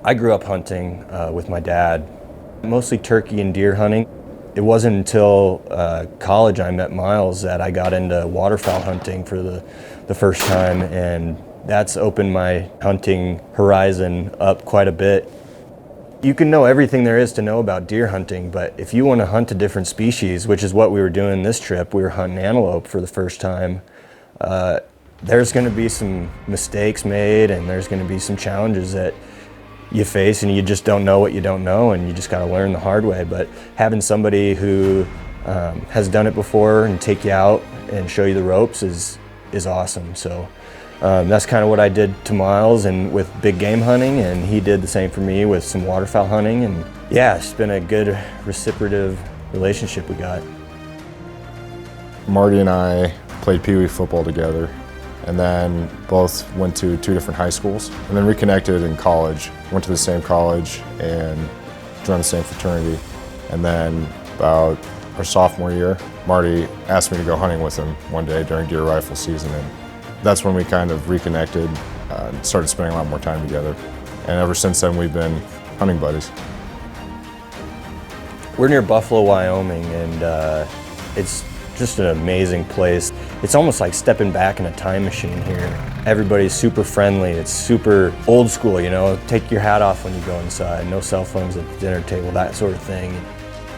I grew up hunting with my dad, mostly turkey and deer hunting. It wasn't until college I met Miles that I got into waterfowl hunting for the first time, and that's opened my hunting horizon up quite a bit. You can know everything there is to know about deer hunting, but if you want to hunt a different species, which is what we were doing this trip, we were hunting antelope for the first time, there's going to be some mistakes made, and there's going to be some challenges that you face, and you just don't know what you don't know, and you just got to learn the hard way. But having somebody who has done it before and take you out and show you the ropes is awesome. So that's kind of what I did to Miles and with big game hunting, and he did the same for me with some waterfowl hunting. And yeah, it's been a good reciprocative relationship we got. Marty and I played Pee Wee football together, and then both went to 2 different high schools, and then reconnected in college. Went to the same college and joined the same fraternity. And then about our sophomore year, Marty asked me to go hunting with him one day during deer rifle season, and that's when we kind of reconnected and started spending a lot more time together. And ever since then, we've been hunting buddies. We're near Buffalo, Wyoming, and it's just an amazing place. It's almost like stepping back in a time machine here. Everybody's super friendly. It's super old school, you know. Take your hat off when you go inside. No cell phones at the dinner table, that sort of thing.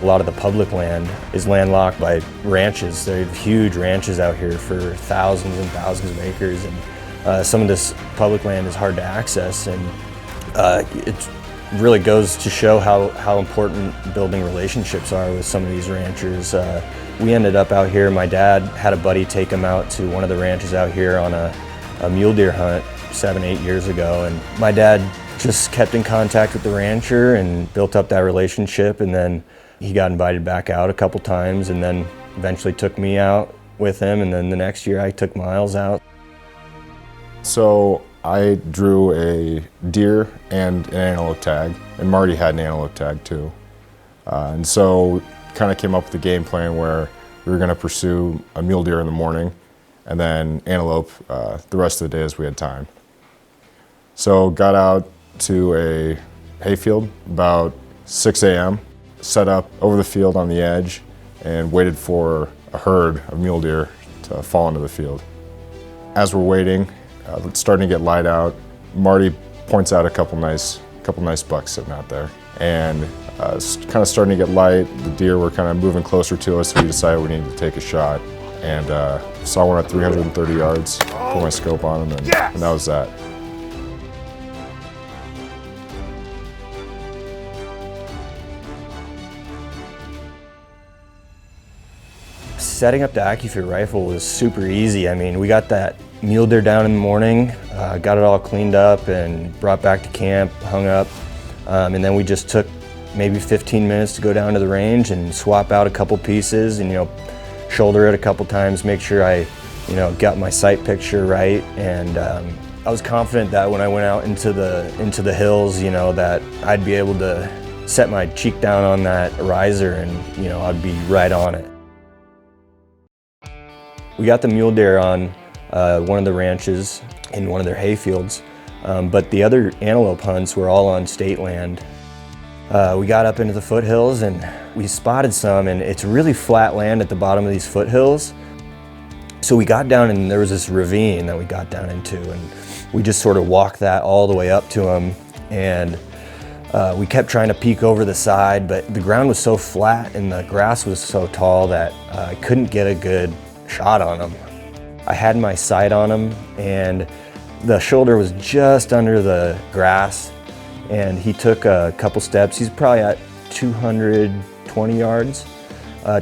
A lot of the public land is landlocked by ranches. They have huge ranches out here for thousands and thousands of acres, and some of this public land is hard to access, and it really goes to show how important building relationships are with some of these ranchers. We ended up out here, my dad had a buddy take him out to one of the ranches out here on a mule deer hunt 7-8 years ago, and my dad just kept in contact with the rancher and built up that relationship, and then he got invited back out a couple times, and then eventually took me out with him, and then the next year I took Miles out. So I drew a deer and an antelope tag, and Marty had an antelope tag too. And so kind of came up with a game plan where we were going to pursue a mule deer in the morning and then antelope the rest of the day as we had time. So got out to a hayfield about 6 a.m., set up over the field on the edge, and waited for a herd of mule deer to fall into the field. As we're waiting, it's starting to get light out. Marty points out a couple nice bucks sitting out there, and it's kind of starting to get light. The deer were kind of moving closer to us, so we decided we needed to take a shot, and saw one at 330 yards. Put my scope on him, and that was that. Setting up the AccuFit rifle was super easy. I mean, we got that mule deer down in the morning, got it all cleaned up and brought back to camp, hung up, and then we just took maybe 15 minutes to go down to the range and swap out a couple pieces and, you know, shoulder it a couple times, make sure I, you know, got my sight picture right. And I was confident that when I went out into the hills, you know, that I'd be able to set my cheek down on that riser and, you know, I'd be right on it. We got the mule deer on one of the ranches in one of their hayfields, but the other antelope hunts were all on state land. We got up into the foothills and we spotted some, and it's really flat land at the bottom of these foothills. So we got down, and there was this ravine that we got down into, and we just sort of walked that all the way up to them, and we kept trying to peek over the side, but the ground was so flat and the grass was so tall that I couldn't get a good shot on him. I had my sight on him, and the shoulder was just under the grass, and he took a couple steps. He's probably at 220 yards.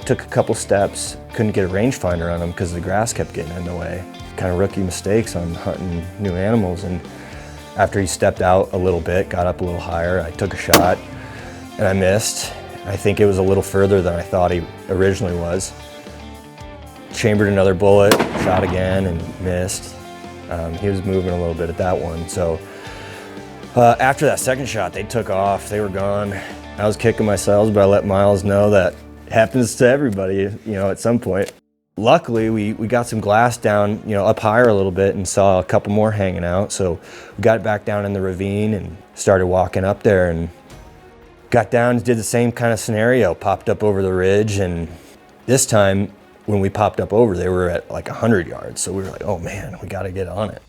Took a couple steps, couldn't get a rangefinder on him because the grass kept getting in the way. Kind of rookie mistakes on hunting new animals, and after he stepped out a little bit, got up a little higher, I took a shot and I missed. I think it was a little further than I thought he originally was. Chambered another bullet, shot again and missed. He was moving a little bit at that one. So after that second shot, they took off, they were gone. I was kicking myself, but I let Miles know that it happens to everybody, you know, at some point. Luckily, we got some glass down, up higher a little bit and saw a couple more hanging out. So we got back down in the ravine and started walking up there and got down, did the same kind of scenario, popped up over the ridge. And this time when we popped up over, they were at like 100 yards. So we were like, oh man, we got to get on it.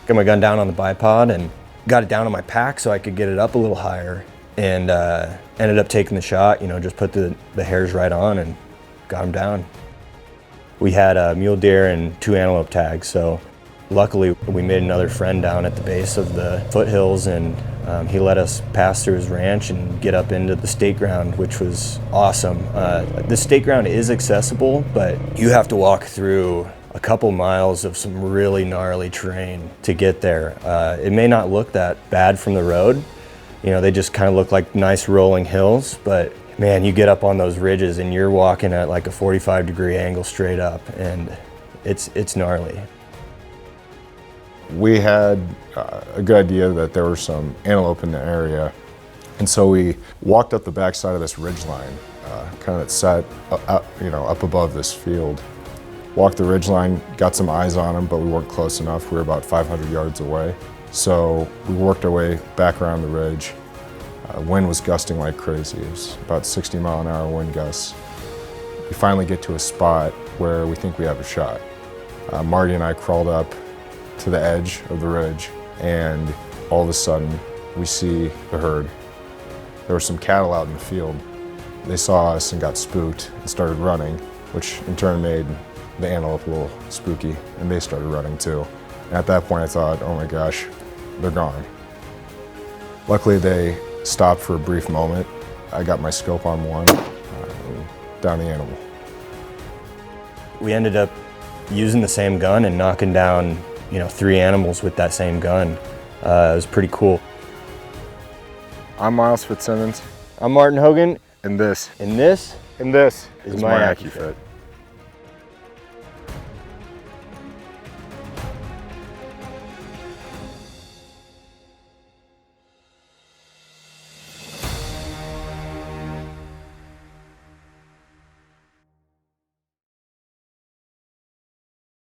Got my gun down on the bipod and got it down on my pack so I could get it up a little higher, and ended up taking the shot, just put the hairs right on and got them down. We had a mule deer and 2 antelope tags, so luckily we made another friend down at the base of the foothills, and he let us pass through his ranch and get up into the state ground, which was awesome. The state ground is accessible, but you have to walk through a couple miles of some really gnarly terrain to get there. It may not look that bad from the road. They just kind of look like nice rolling hills, but man, you get up on those ridges and you're walking at like a 45-degree angle straight up, and it's gnarly. We had a good idea that there were some antelope in the area, and so we walked up the backside of this ridge line, kind of set up above this field. Walked the ridge line, got some eyes on them, but we weren't close enough. We were about 500 yards away. So we worked our way back around the ridge. Wind was gusting like crazy. It was about 60-mile-an-hour wind gusts. We finally get to a spot where we think we have a shot. Marty and I crawled up to the edge of the ridge, and all of a sudden we see the herd. There were some cattle out in the field. They saw us and got spooked and started running, which in turn made the antelope a little spooky, and they started running too. And at that point I thought, oh my gosh, they're gone. Luckily they stopped for a brief moment. I got my scope on one, down the animal. We ended up using the same gun and knocking down 3 animals with that same gun. It was pretty cool. I'm Miles Fitzsimmons. I'm Martin Hogan, And this and this is my my AccuFit. AccuFit.